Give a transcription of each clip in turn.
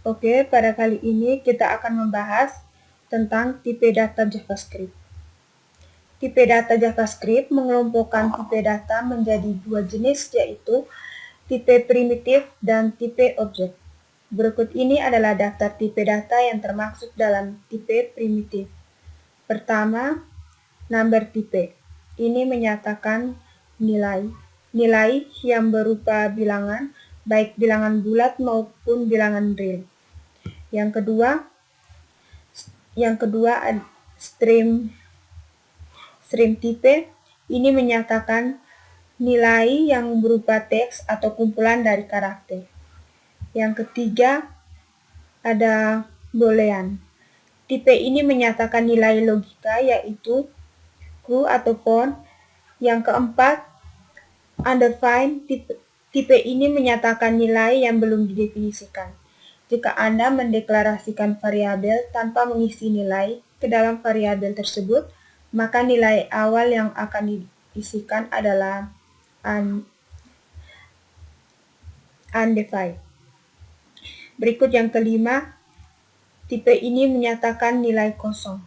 Oke, pada kali ini kita akan membahas tentang tipe data JavaScript. Tipe data JavaScript mengelompokkan tipe data menjadi dua jenis, yaitu tipe primitif dan tipe objek. Berikut ini adalah daftar tipe data yang termasuk dalam tipe primitif. Pertama, number type. Ini menyatakan nilai yang berupa bilangan, baik bilangan bulat maupun bilangan real. Yang kedua string type. Ini menyatakan nilai yang berupa teks atau kumpulan dari karakter. Yang ketiga ada boolean. Tipe ini menyatakan nilai logika, yaitu true atau false. Yang keempat, undefined. Tipe ini menyatakan nilai yang belum didefinisikan. Jika Anda mendeklarasikan variabel tanpa mengisi nilai ke dalam variabel tersebut, maka nilai awal yang akan diisikan adalah undefined. Berikut yang kelima, tipe ini menyatakan nilai kosong.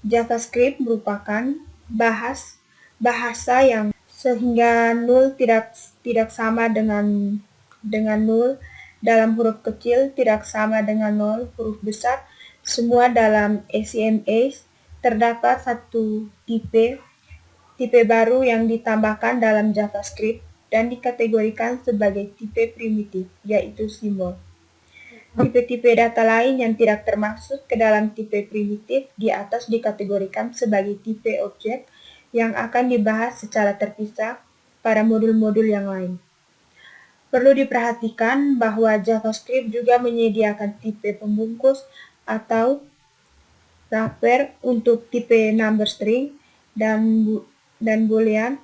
JavaScript merupakan bahasa yang sehingga null tidak sama dengan null, dalam huruf kecil tidak sama dengan nol, huruf besar semua dalam HTML. Terdapat satu tipe baru yang ditambahkan dalam JavaScript dan dikategorikan sebagai tipe primitif, yaitu simbol. Tipe-tipe data lain yang tidak termasuk ke dalam tipe primitif di atas dikategorikan sebagai tipe objek yang akan dibahas secara terpisah pada modul-modul yang lain. Perlu diperhatikan bahwa JavaScript juga menyediakan tipe pembungkus atau wrapper untuk tipe number string dan boolean.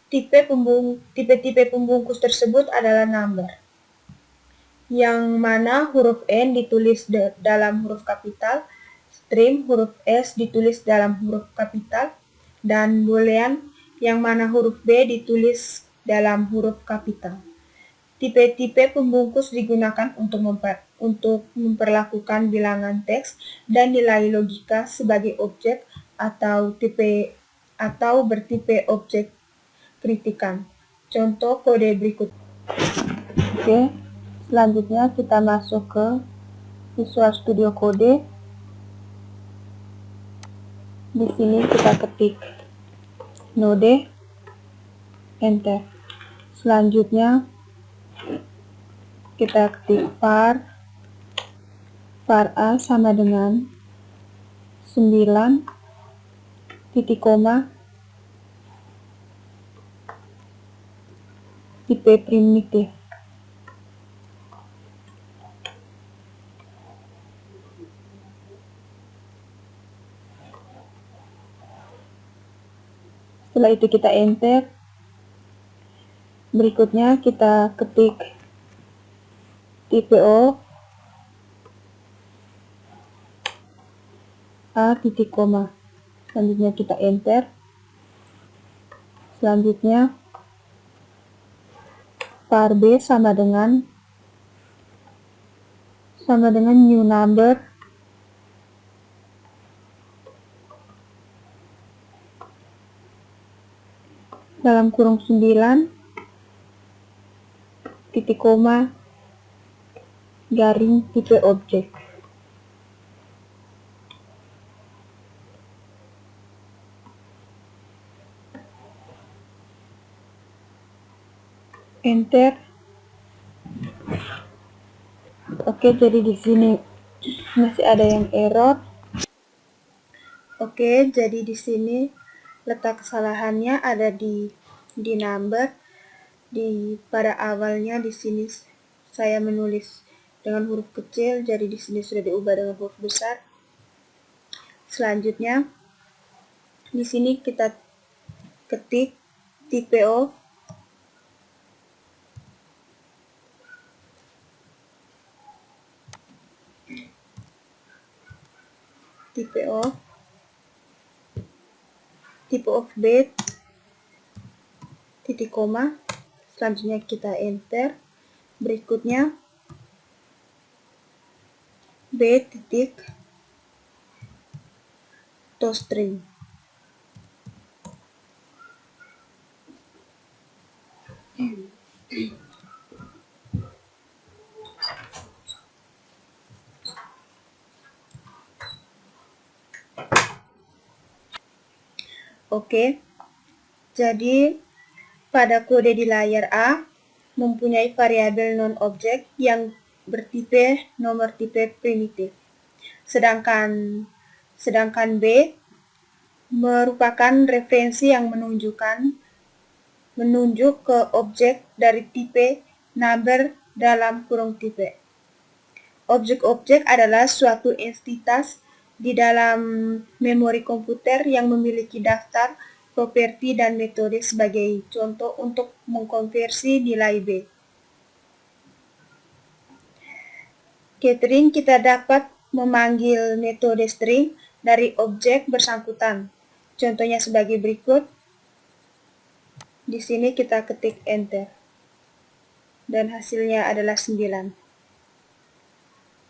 Tipe-tipe pembungkus tersebut adalah number, yang mana huruf N ditulis dalam huruf kapital, string huruf S ditulis dalam huruf kapital, dan boolean yang mana huruf B ditulis dalam huruf kapital. Tipe-tipe pembungkus digunakan untuk memperlakukan bilangan teks dan nilai logika sebagai objek atau bertipe objek kritikan. Contoh kode berikut. Oke. Selanjutnya kita masuk ke Visual Studio Code. Di sini kita ketik node, enter. Selanjutnya kita ketik var A sama dengan 9 titik koma tipe primitif. Setelah itu kita enter. Berikutnya kita ketik tipe O A titik koma. Selanjutnya kita enter. Selanjutnya var B sama dengan new number dalam kurung 9 titik koma garing tipe objek. Enter. Oke, jadi di sini masih ada yang error. Oke, jadi di sini letak kesalahannya ada di number. Pada awalnya di sini saya menulis dengan huruf kecil, jadi di sini sudah diubah dengan huruf besar. Selanjutnya di sini kita ketik tipe O tipe of B titik koma. Selanjutnya kita enter. Berikutnya titik toString. Oke, jadi pada kode di layar A mempunyai variabel non-objek yang bertipe nomor tipe primitif. Sedangkan B merupakan referensi yang menunjuk ke objek dari tipe number dalam kurung tipe. Objek-objek adalah suatu entitas di dalam memori komputer yang memiliki daftar, properti, dan metode sebagai contoh untuk mengkonversi nilai B. Catering kita dapat memanggil metode string dari objek bersangkutan. Contohnya sebagai berikut. Di sini kita ketik enter. Dan hasilnya adalah 9.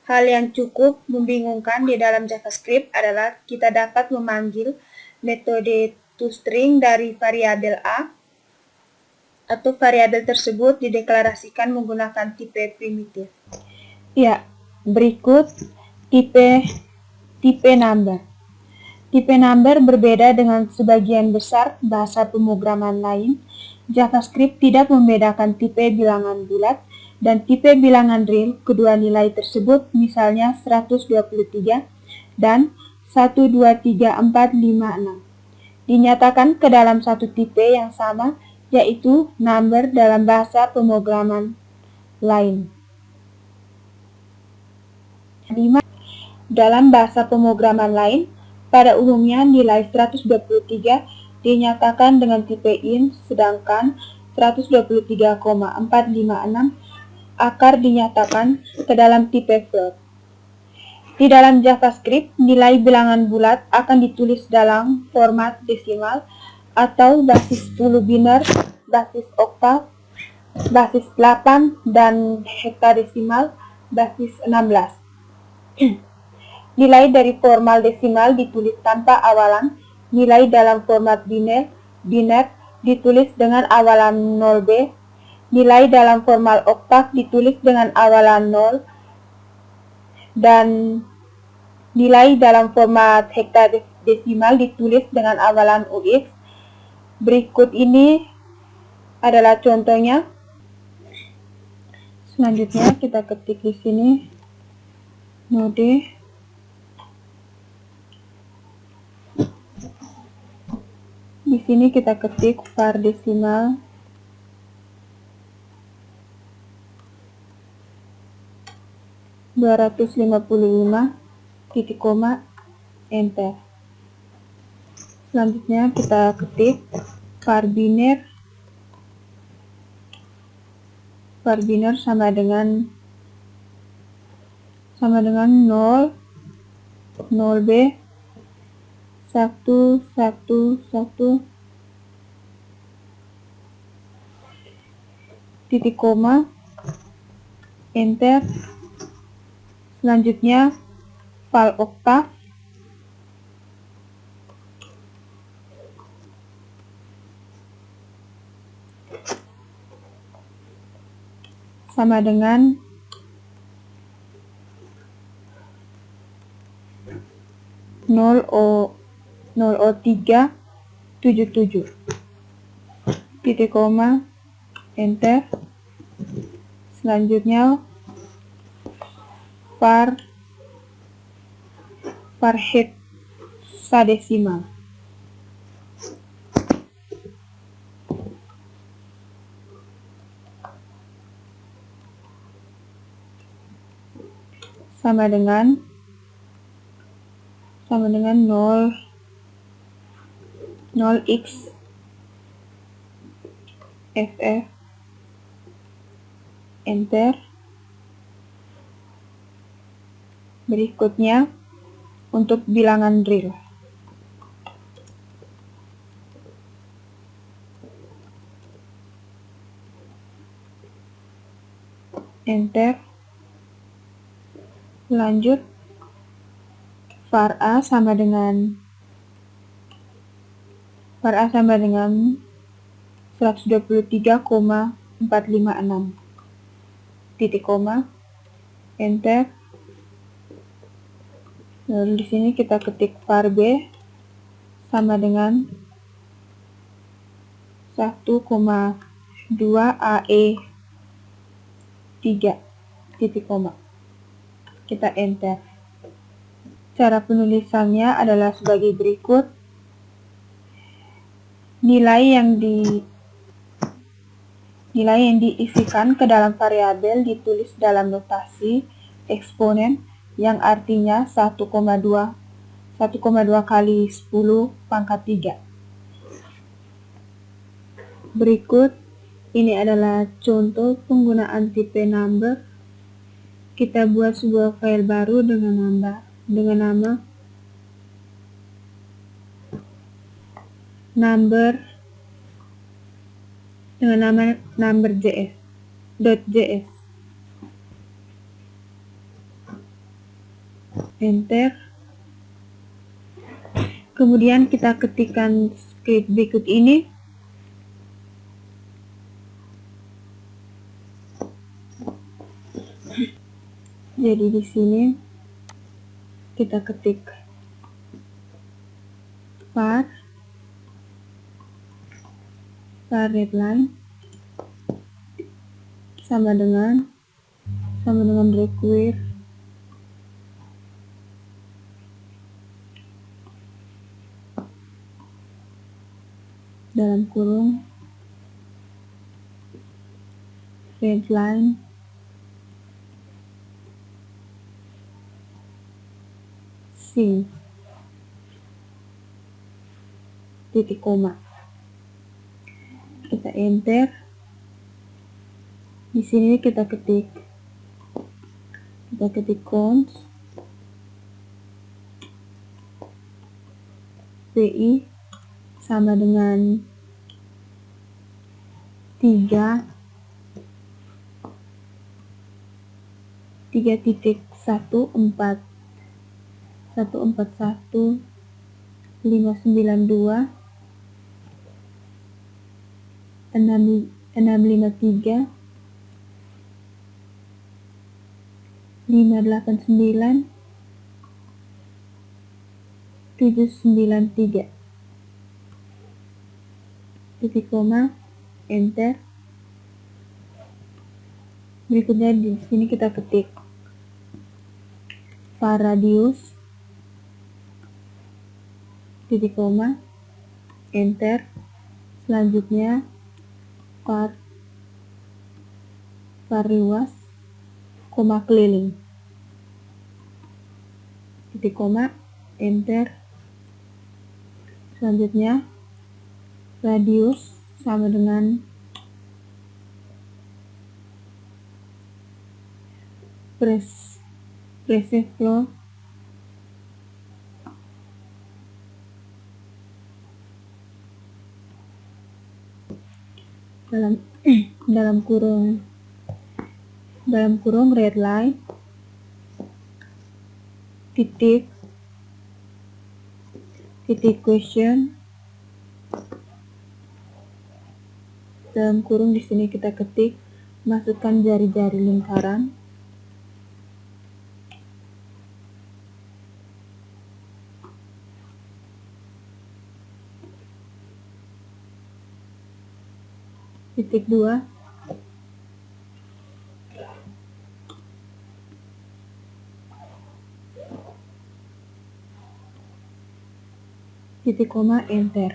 Hal yang cukup membingungkan di dalam JavaScript adalah kita dapat memanggil metode toString dari variabel A atau variabel tersebut dideklarasikan menggunakan tipe primitif. Ya, berikut tipe number. Tipe number berbeda dengan sebagian besar bahasa pemrograman lain. JavaScript tidak membedakan tipe bilangan bulat dan tipe bilangan real. Kedua nilai tersebut misalnya 123 dan 1, 2, 3, 4, 5, 6 dinyatakan ke dalam satu tipe yang sama, yaitu number dalam bahasa pemrograman lain. 5. Dalam bahasa pemrograman lain, pada umumnya nilai 123 dinyatakan dengan tipe int, sedangkan 123,456 akar dinyatakan ke dalam tipe float. Di dalam JavaScript, nilai bilangan bulat akan ditulis dalam format desimal atau basis 10 biner, basis oktav, basis 8, dan hektadesimal basis 16. Nilai dari format desimal ditulis tanpa awalan, nilai dalam format biner ditulis dengan awalan 0b, nilai dalam format oktav ditulis dengan awalan 0, dan nilai dalam format hektadesimal ditulis dengan awalan UX. Berikut ini adalah contohnya. Selanjutnya kita ketik di sini node. Di sini kita ketik var desimal titik koma, enter. Selanjutnya kita ketik var biner sama dengan 0, 0b, 1, 1, 1, titik koma, enter. Selanjutnya val oktav sama dengan 00377, titik koma, enter. Selanjutnya var hexadesimal sama dengan 0x ff, enter. Berikutnya untuk bilangan real, enter. Lanjut var A sama dengan 123,456 titik koma, enter. Lalu di sini kita ketik var B sama dengan 1,2 AE 3 titik koma. Kita enter. Cara penulisannya adalah sebagai berikut. Nilai yang diisikan ke dalam variabel ditulis dalam notasi eksponen yang artinya 1,2 kali 10 pangkat 3. Berikut ini adalah contoh penggunaan tipe number. Kita buat sebuah file baru dengan nama number.js. Enter. Kemudian kita ketikkan script berikut ini. Jadi di sini kita ketik var readline sama dengan require dalam kurung readline C titik koma. Kita enter. Di sini kita ketik const pi sama dengan 3, titik koma, enter. Berikutnya di sini kita ketik var radius titik koma, enter. Selanjutnya var luas koma keliling titik koma, enter. Selanjutnya radius sama dengan press flow dalam kurung readline titik question dalam kurung. Di sini kita ketik, masukkan jari-jari lingkaran, titik 2, titik koma, enter.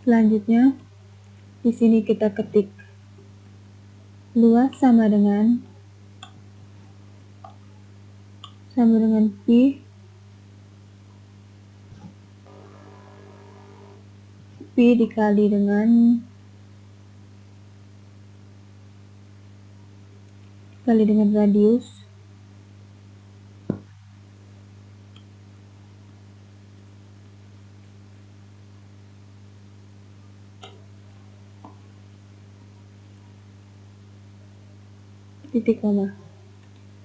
Selanjutnya di sini kita ketik luas sama dengan pi dikali dengan radius titik koma,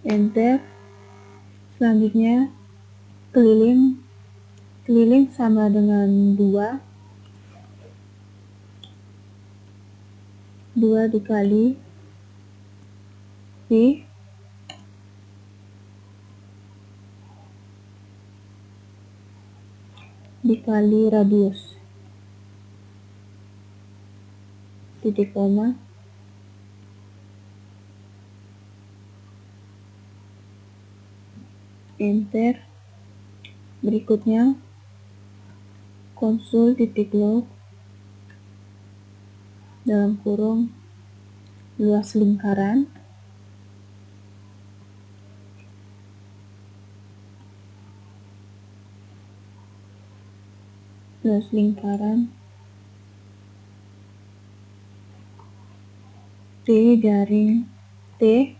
enter. Selanjutnya keliling sama dengan 2 dikali V dikali radius, titik koma, enter. Berikutnya konsul titik log dalam kurung luas lingkaran T garing T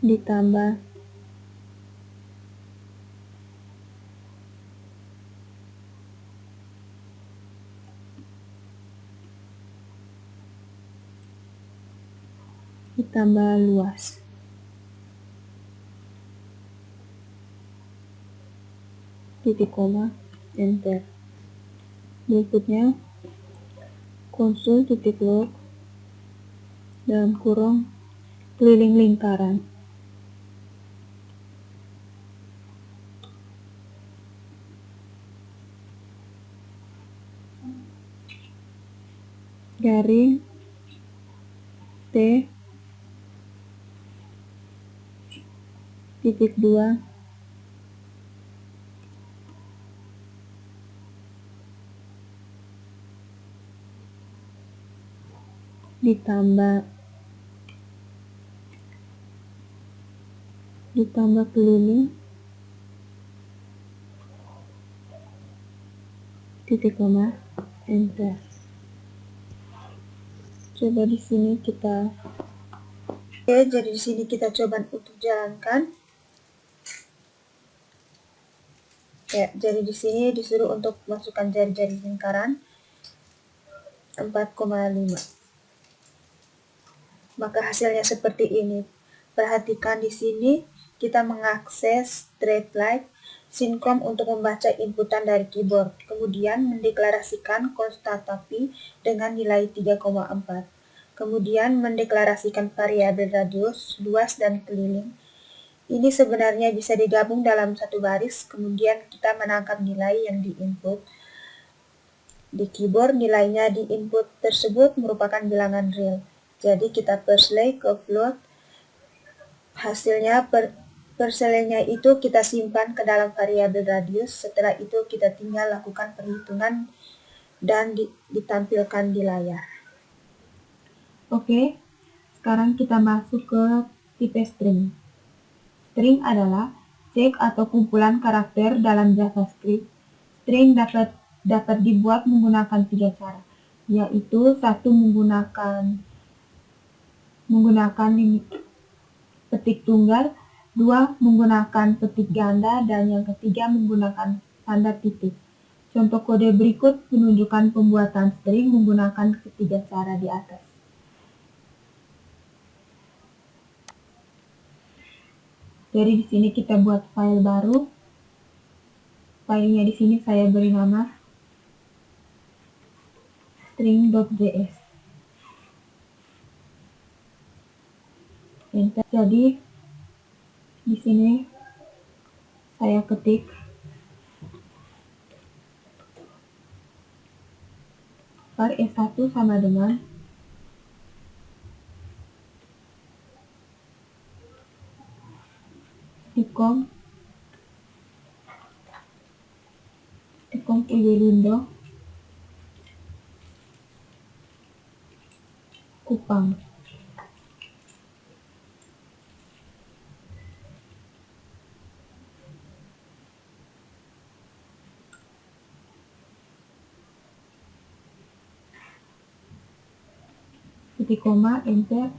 ditambah luas, titik koma, enter. Berikutnya konsul titik log dalam kurung keliling lingkaran garing T titik 2 ditambah keliling, titik koma, enter. Coba di sini kita jadi di sini kita coba untuk jalankan. Jadi di sini disuruh untuk masukkan jari-jari lingkaran 4,5. Maka hasilnya seperti ini. Perhatikan di sini kita mengakses straight line sinkron untuk membaca inputan dari keyboard, kemudian mendeklarasikan konstanta pi dengan nilai 3,4. Kemudian mendeklarasikan variabel radius, luas, dan keliling. Ini sebenarnya bisa digabung dalam satu baris, kemudian kita menangkap nilai yang diinput. Di keyboard nilainya di input tersebut merupakan bilangan real. Jadi kita perseley ke float. Hasilnya perselenya itu kita simpan ke dalam variabel radius. Setelah itu kita tinggal lakukan perhitungan dan ditampilkan di layar. Oke, sekarang kita masuk ke tipe string. String adalah cek atau kumpulan karakter dalam JavaScript. String dapat dibuat menggunakan 3 cara, yaitu 1 menggunakan petik tunggal, 2 menggunakan petik ganda, dan yang ketiga menggunakan tanda titik. Contoh kode berikut menunjukkan pembuatan string menggunakan ketiga cara di atas. Jadi di sini kita buat file baru. Filenya di sini saya beri nama string.js. Enter. Jadi di sini saya ketik var s1 sama dengan ikom Igelindo Kupang. Titik koma, enter.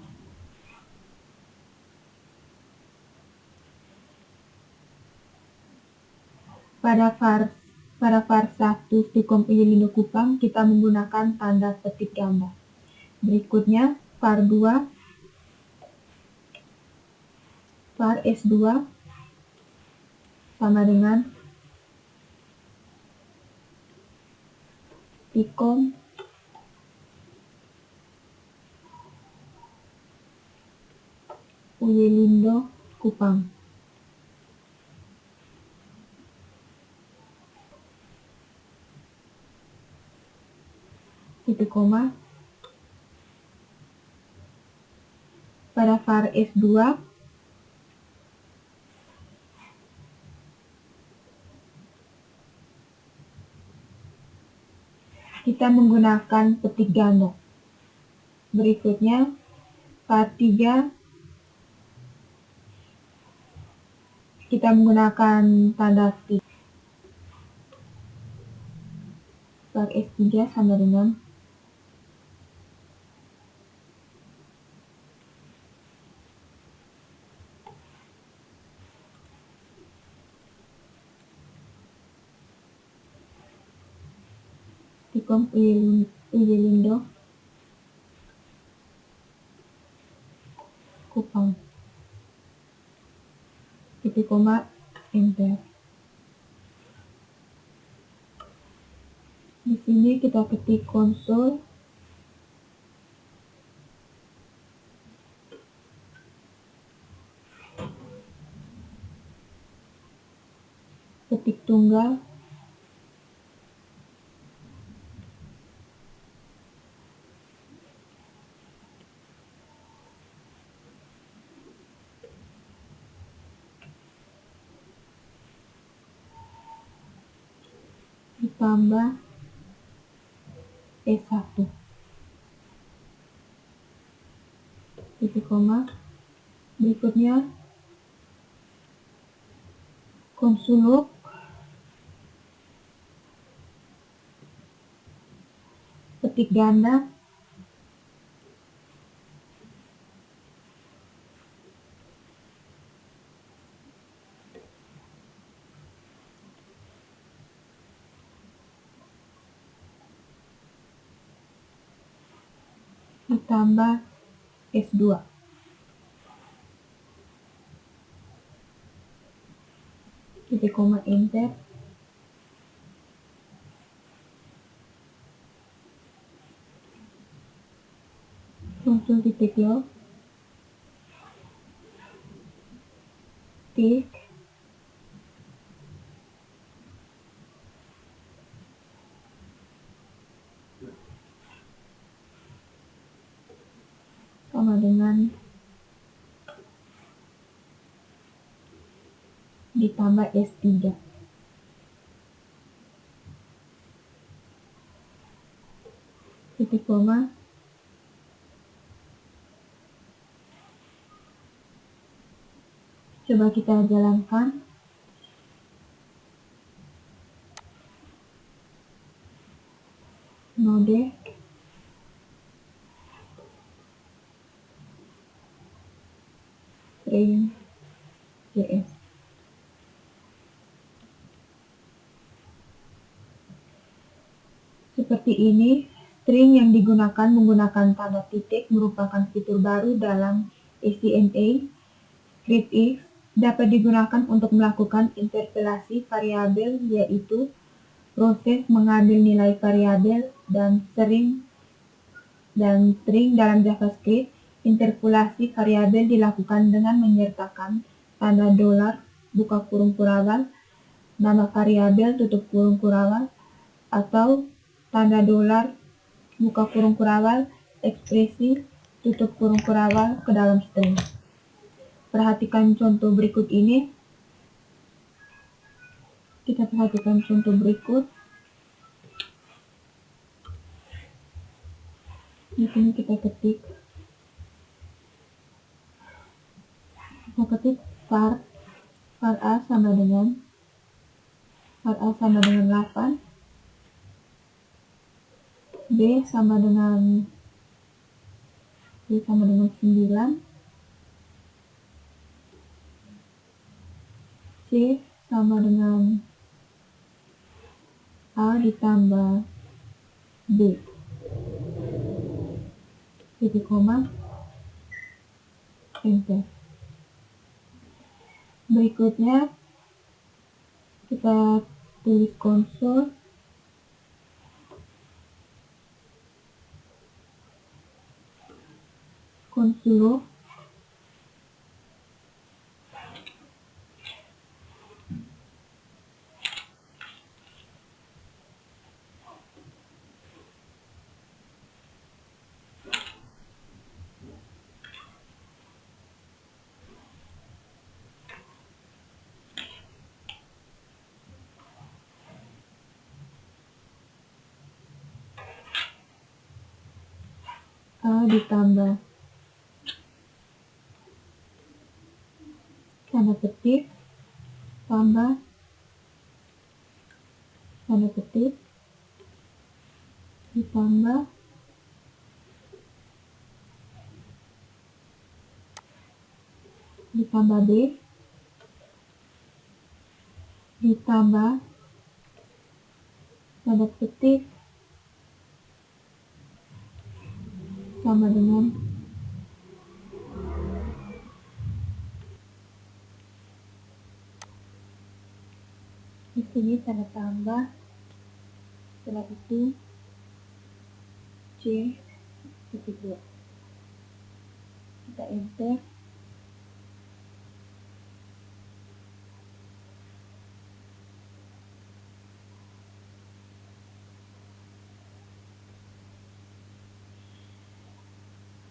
Pada var Pada var 1 Vkom Uyelindo Kupang kita menggunakan tanda petik ganda. Berikutnya var 2 var S2 sama dengan Vkom Uyelindo Kupang. Titik koma. Pada var S2 kita menggunakan petik ganda. Berikutnya var 3 kita menggunakan tanda titik. Var S3 sama dengan Vkom Uyelindo Kupang. Titik koma, enter. Di sini kita ketik konsol ketik tunggal ditambah S1 titik koma. Berikutnya konsuluk petik ganda ditambah S2 titik koma, enter. Konsul titik log tik sama dengan ditambah S3 titik koma. Coba kita jalankan. Node string JS. Seperti ini, string yang digunakan menggunakan tanda titik merupakan fitur baru dalam SCMA. Script if dapat digunakan untuk melakukan interpolasi variabel, yaitu proses mengambil nilai variabel dan string dalam JavaScript. Interpolasi variabel dilakukan dengan menyertakan tanda dolar buka kurung kurawal, nama variabel tutup kurung kurawal, atau tanda dolar buka kurung kurawal, ekspresi tutup kurung kurawal ke dalam string. Perhatikan contoh berikut ini. Kita perhatikan contoh berikut. Di sini kita ketik var A sama dengan 8, B sama dengan 9, C sama dengan A ditambah B, titik koma, enter. Berikutnya kita tulis konsol A ditambah tanda petik tambah tanda petik ditambah B ditambah tanda petik sama dengan di sini tanda tambah, setelah itu C titik 2. Kita enter.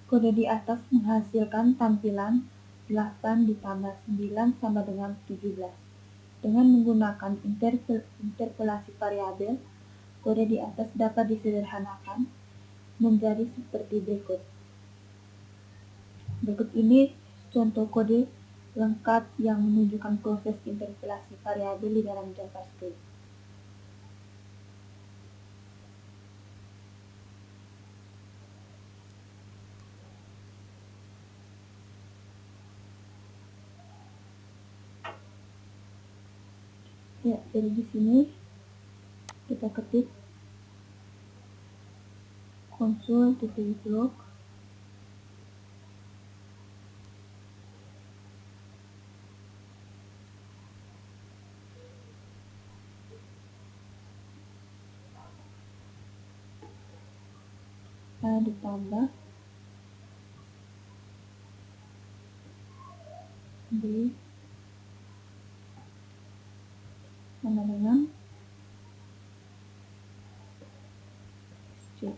Kode di atas menghasilkan tampilan 8 ditambah 9 sama dengan 17. Dengan menggunakan interpolasi variabel, kode di atas dapat disederhanakan menjadi seperti berikut. Berikut ini contoh kode lengkap yang menunjukkan proses interpolasi variabel di dalam JavaScript. Ya, jadi di sini kita ketik console.log A ditambah B sama dengan C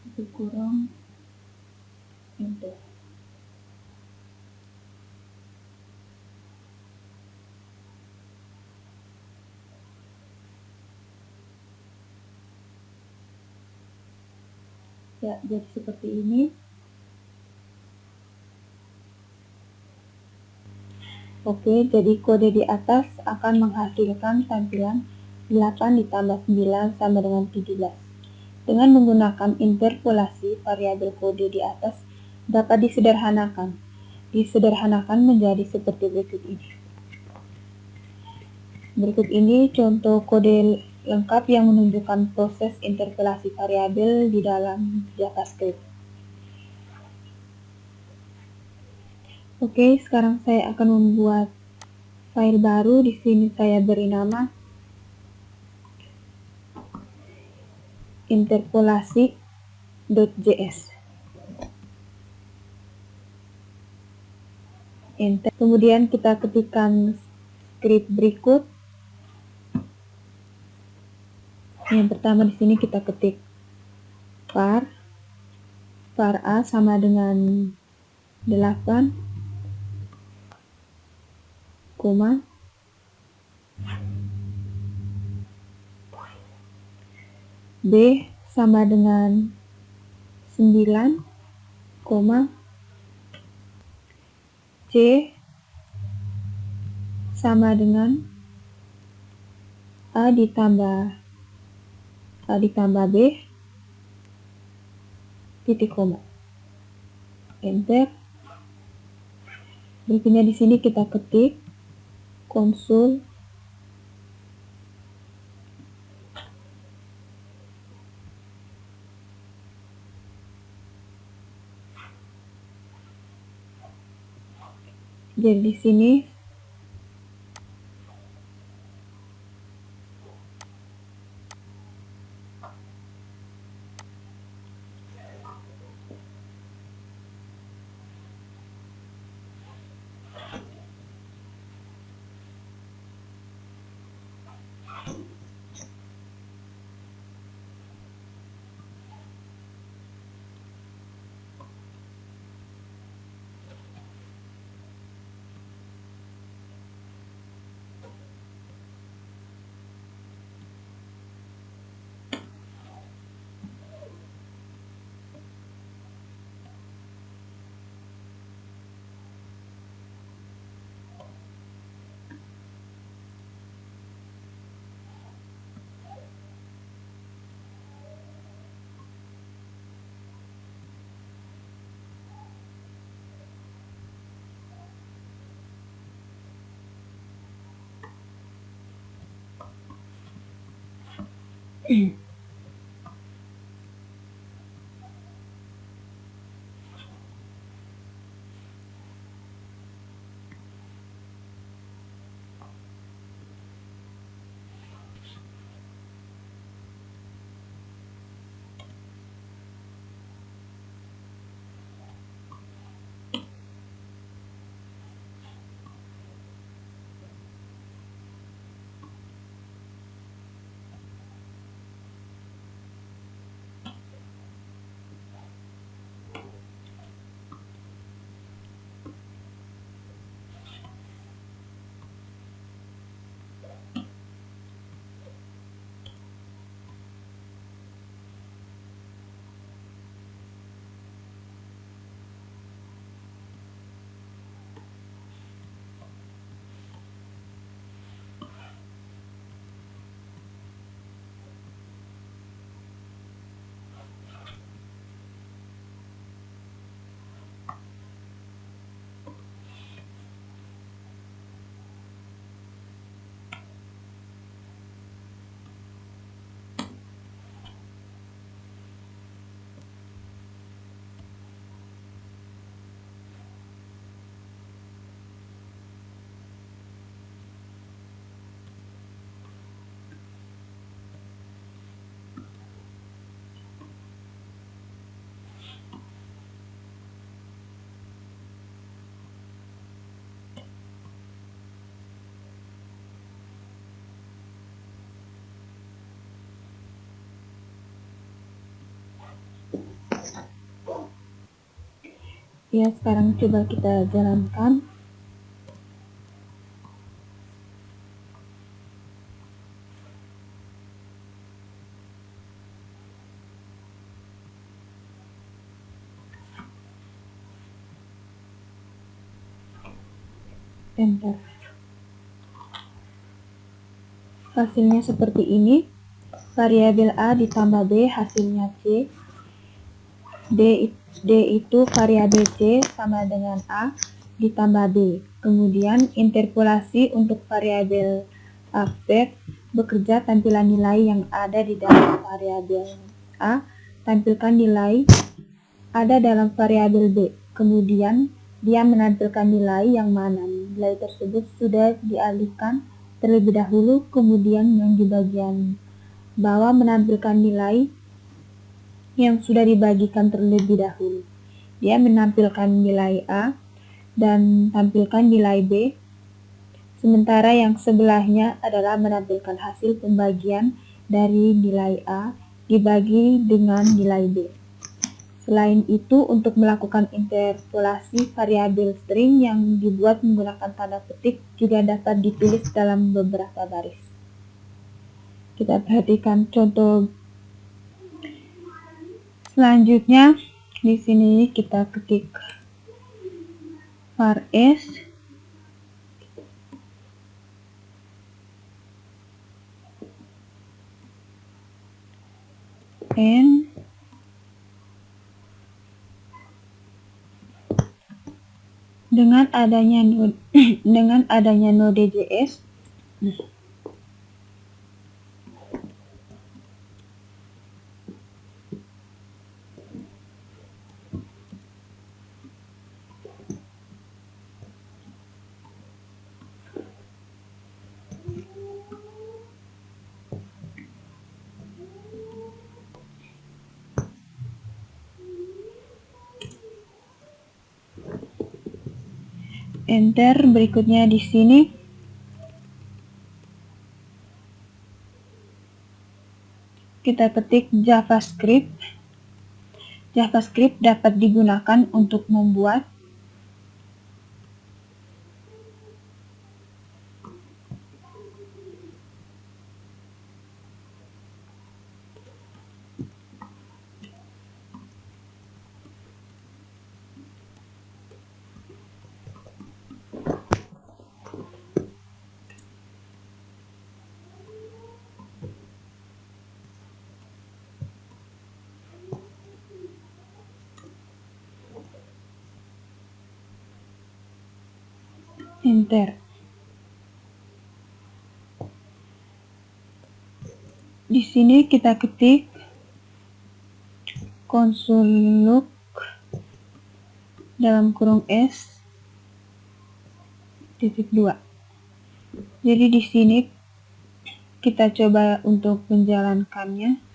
itu kurang enter. Ya, jadi seperti ini. Oke, jadi kode di atas akan menghasilkan tampilan 8 ditambah 9 sama dengan 17. Dengan menggunakan interpolasi, variabel kode di atas dapat disederhanakan. Disederhanakan menjadi seperti berikut ini. Berikut ini contoh kode lengkap yang menunjukkan proses interpolasi variabel di dalam JavaScript. Oke, sekarang saya akan membuat file baru. Di sini saya beri nama interpolasi.js. Enter. Kemudian kita ketikkan script berikut. Yang pertama di sini kita ketik var A sama dengan 8, B sama dengan 9, C sama dengan A ditambah B, titik koma. Enter. Berikutnya di sini kita ketik console Jadi di sini ya, sekarang coba kita jalankan. Enter. Hasilnya seperti ini. Variabel A ditambah B hasilnya C. D itu variabel C sama dengan A ditambah B. Kemudian interpolasi untuk variabel aspek bekerja tampilan nilai yang ada di dalam variabel A, tampilkan nilai ada dalam variabel B. Kemudian dia menampilkan nilai yang mana nilai tersebut sudah dialihkan terlebih dahulu, kemudian yang di bagian bawah menampilkan nilai yang sudah dibagikan terlebih dahulu. Dia menampilkan nilai A dan tampilkan nilai B, sementara yang sebelahnya adalah menampilkan hasil pembagian dari nilai A dibagi dengan nilai B. Selain itu, untuk melakukan interpolasi variabel string yang dibuat menggunakan tanda petik juga dapat ditulis dalam beberapa baris. Kita perhatikan contoh selanjutnya. Di sini kita ketik var s n dengan adanya Node.js Enter. Berikutnya di sini kita ketik JavaScript. JavaScript dapat digunakan untuk membuat enter. Di sini kita ketik console log dalam kurung S titik 2. Jadi di sini kita coba untuk menjalankannya.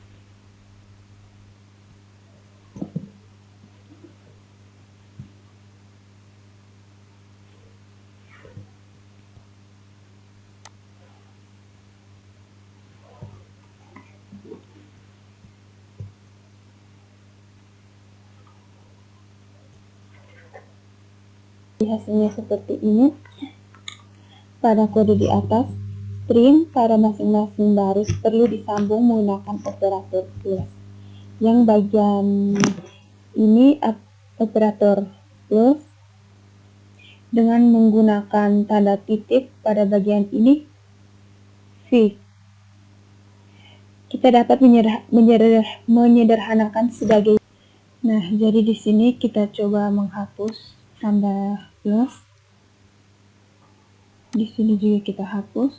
Hasilnya seperti ini. Pada kode di atas, string pada masing-masing baris perlu disambung menggunakan operator plus. Yang bagian ini operator plus dengan menggunakan tanda titik pada bagian ini V. Kita dapat menyederhanakan sebagai. Nah, jadi di sini kita coba menghapus tanda plus. Di sini juga kita hapus.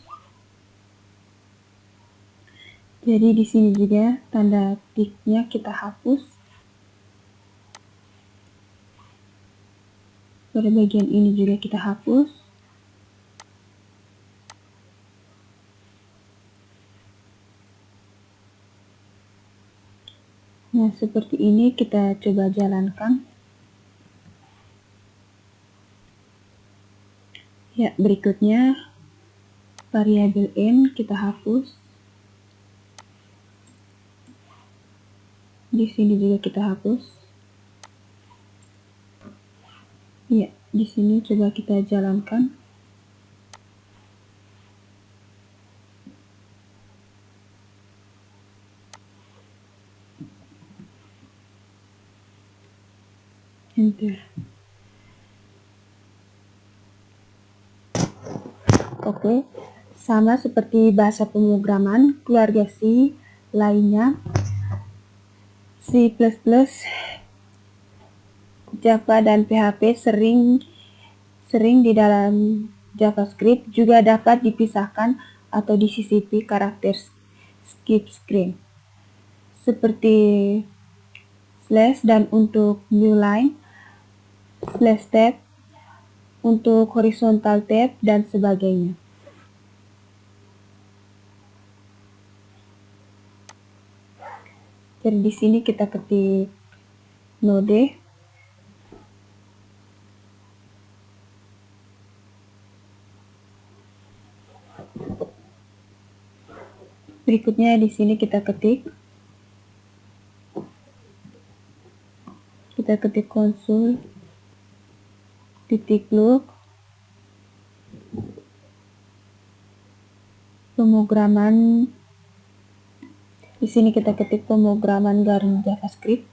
Jadi di sini juga tanda tiknya kita hapus. Pada bagian ini juga kita hapus. Nah, seperti ini kita coba jalankan. Ya, berikutnya variabel n kita hapus. Di sini juga kita hapus. Ya, di sini coba kita jalankan. Enter. Oke, sama seperti bahasa pemrograman keluarga C lainnya, C++, Java, dan PHP sering di dalam JavaScript juga dapat dipisahkan atau disisipi karakter skip screen seperti slash dan untuk new line, slash tab untuk horizontal tab, dan sebagainya. Jadi di sini kita ketik node. Berikutnya di sini kita ketik console titik log pemrograman. Di sini kita ketik pemrograman garing JavaScript.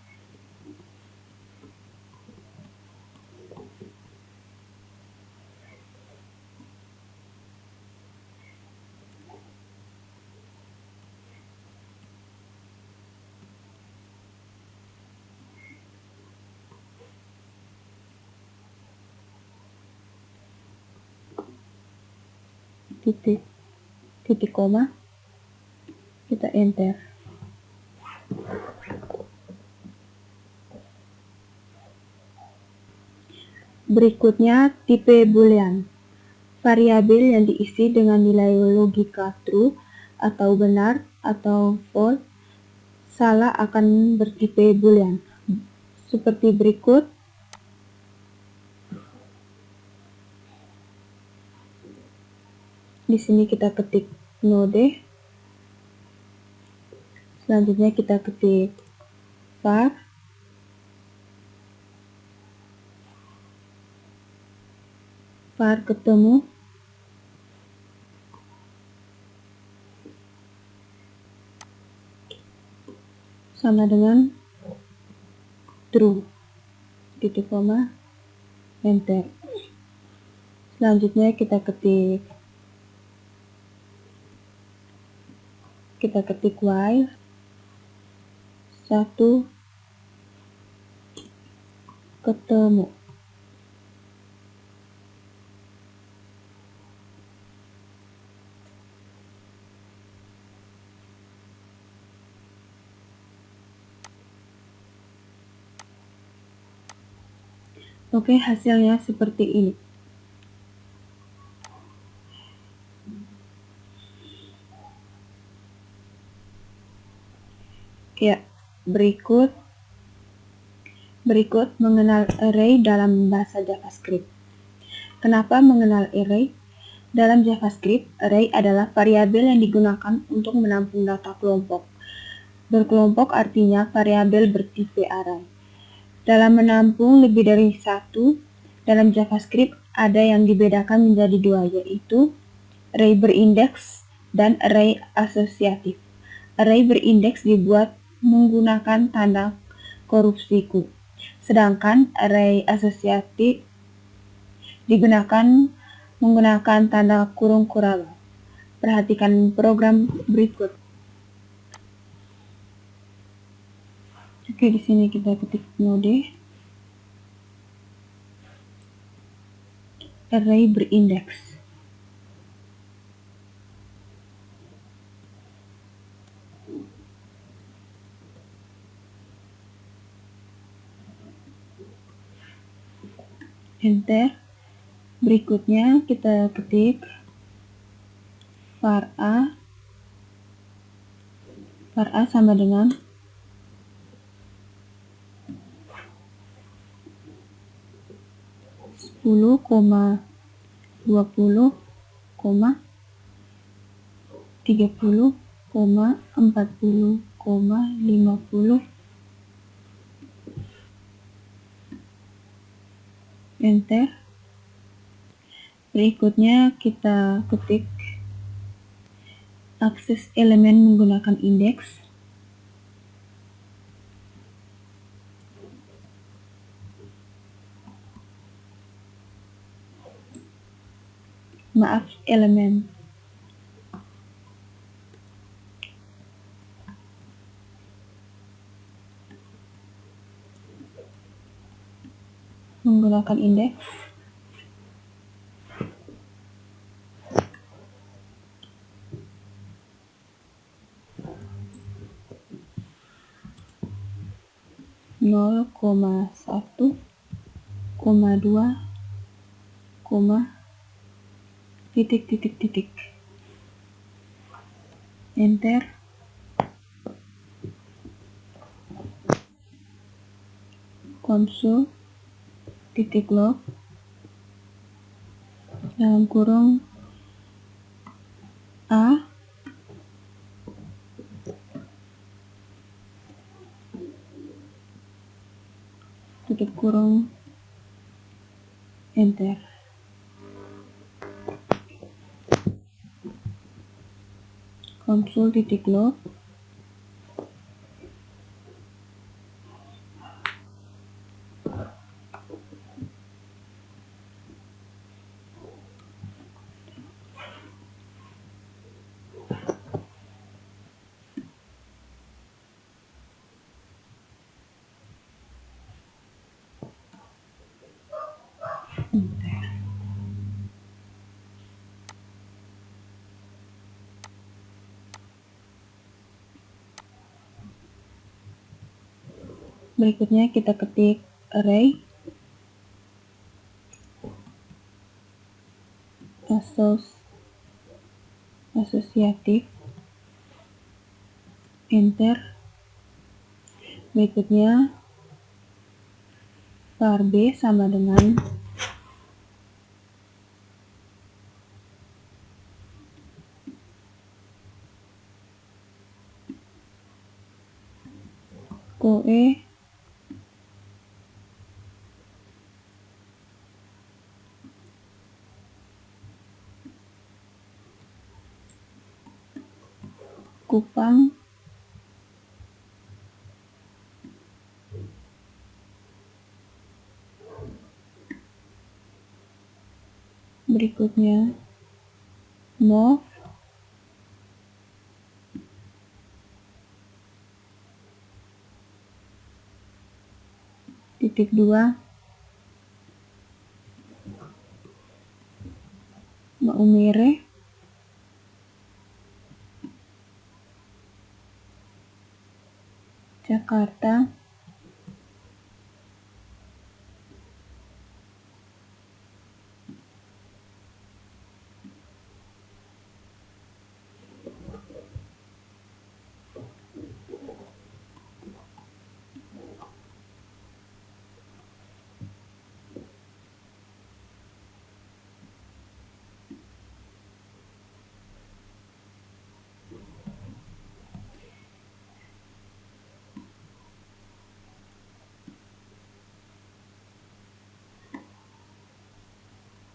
Titik koma, kita enter. Berikutnya tipe boolean, variabel yang diisi dengan nilai logika true atau benar atau false. Salah akan bertipe boolean seperti berikut. Di sini kita ketik node. Selanjutnya kita ketik var ketemu sama dengan true, titik koma, enter. Selanjutnya kita ketik while 1 ketemu. Oke, hasilnya seperti ini. Ya, berikut mengenal array dalam bahasa JavaScript. Kenapa mengenal array? Dalam JavaScript, array adalah variabel yang digunakan untuk menampung data kelompok. Berkelompok artinya variabel bertipe array. Dalam menampung lebih dari satu, dalam JavaScript ada yang dibedakan menjadi dua, yaitu array berindeks dan array asosiatif. Array berindeks dibuat menggunakan tanda korupsi Q, sedangkan array asosiatif digunakan menggunakan tanda kurung kuraba. Perhatikan program berikut. Oke, di sini kita ketik node array berindeks. Enter. Berikutnya kita ketik var a sama dengan 10,20, 30,40,50, enter. Berikutnya kita ketik akses elemen menggunakan indeks. Maaf, elemen. Menggunakan indeks. Nol koma 1, 2, titik. Enter. Konsol titik log dalam kurung a titik kurung enter. Konsol titik log enter. Berikutnya kita ketik array asosiatif, enter. Berikutnya var b sama dengan Koe, Kupang, berikutnya Mov, titik 2, Maumere, Jakarta,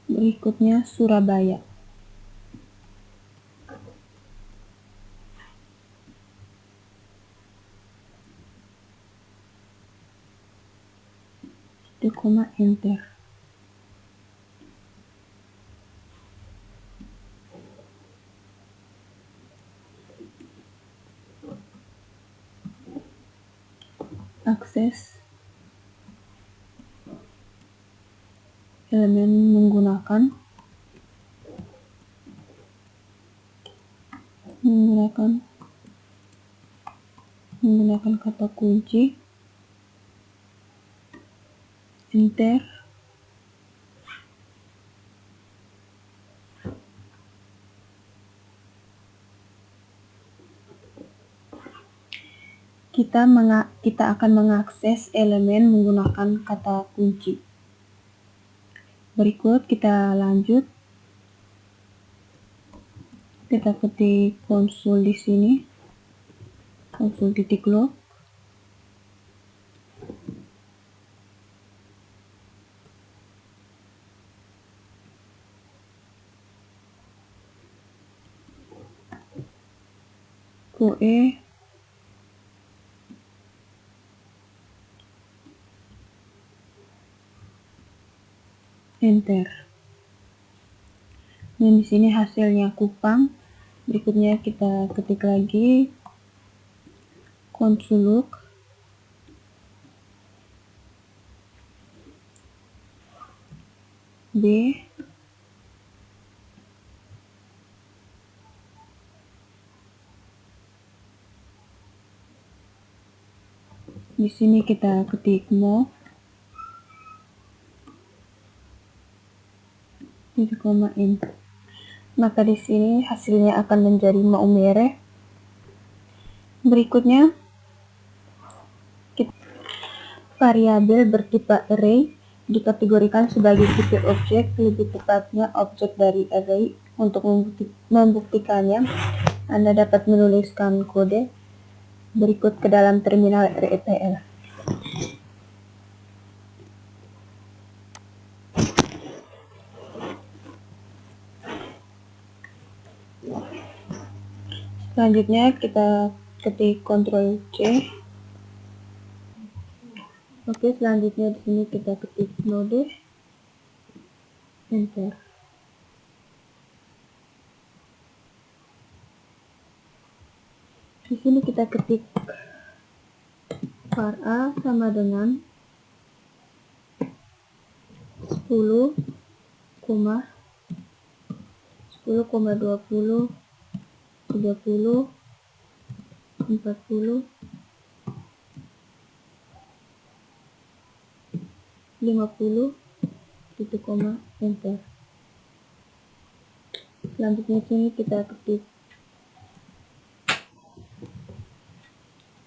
berikutnya Surabaya. Enter. Akses elemen menggunakan kata kunci, enter. Kita akan mengakses elemen menggunakan kata kunci. Berikut kita lanjut. Kita ketik konsul di sini. Konsul titik log. Koe, enter. Dan di sini hasilnya Kupang. Berikutnya kita ketik lagi konsuluk, B, di sini kita ketik mo, titik koma enter. Maka di sini hasilnya akan menjadi Maumere. Berikutnya variabel bertipe array dikategorikan sebagai tipe objek, lebih tepatnya objek dari array. Untuk membuktikannya, Anda dapat menuliskan kode berikut ke dalam terminal REPL. Selanjutnya kita ketik Ctrl C. Oke, selanjutnya di sini kita ketik node, enter. Di sini kita ketik var a sama dengan 10, 20, 30, 40, 50, titik koma, enter. Selanjutnya sini kita ketik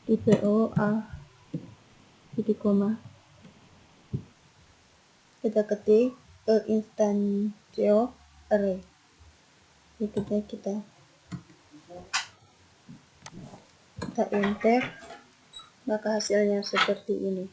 tipe O A, titik koma. Kita ketik instancio array. Berikutnya kita enter. maka hasilnya seperti ini.